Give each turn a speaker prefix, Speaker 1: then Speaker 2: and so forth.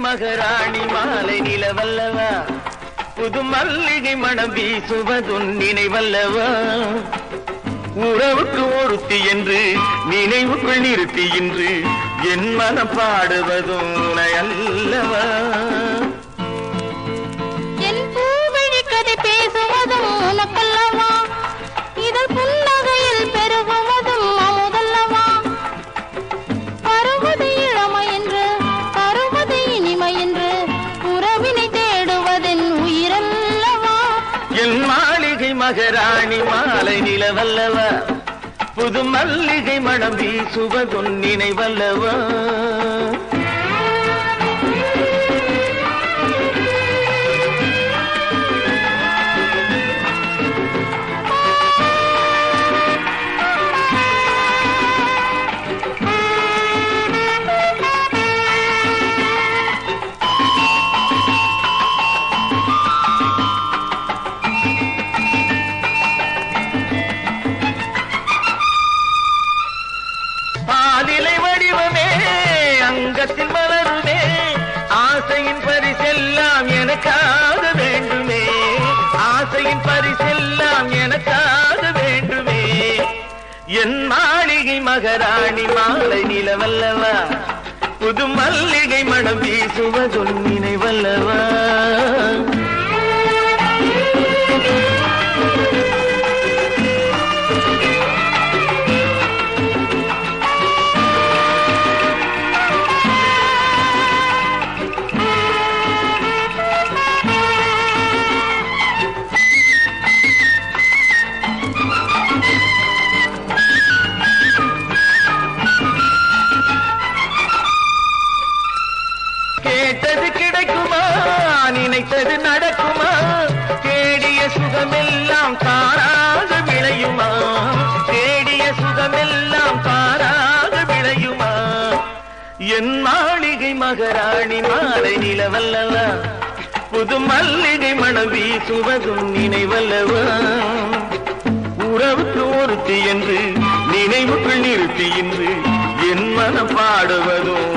Speaker 1: மகாராணி மாலை நிலவல்லவா புது மல்லிகை மனம் வீசுவதுன் நினைவல்லவா உறவுக்கு ஒருத்தி என்று நினைவுக்குள் நிறுத்தி இன்று என் மனம் பாடுவதும் அல்லவா
Speaker 2: என் பூவிழி கதை பேசுவதும் உனக்கல்லவா இதழ் புன்னகையில் பெருகுவதும் அமுதல்லவா பருவது இளமை என்று பருவது இனிமை என்று உறவினை தேடுவதன் உயிரல்லவா
Speaker 1: என் மாளிகை மகாராணி மாலை நிலவல்லவா புது மல்லிகை மனம் வீசுவதுன் நினைவல்லவா பாலிலை வடிவமே அங்கத்தில் மலருமே ஆசையின் பரிசெல்லாம் எனக்காக வேண்டுமே ஆசையின் பரிசெல்லாம் எனக்காக வேண்டுமே என் மாளிகை மகாராணி மாலை நிலவல்லவா புது மல்லிகை மனம் வீசுவதுன் நினைவல்லவா கேட்டது கிடைக்குமா நினைத்தது நடக்குமா தேடிய சுகமெல்லாம் தானாக விளையுமா தேடிய சுகமெல்லாம் தானாக விளையுமா என் மாளிகை மகாராணி மாலை நிலவல்லவா புது மல்லிகை மனம் வீசுவதும் நினைவல்லவா உறவுக்கு ஒருத்தி என்று நினைவுக்குள் நிறுத்தி இன்று என் மனம் பாடுவதும்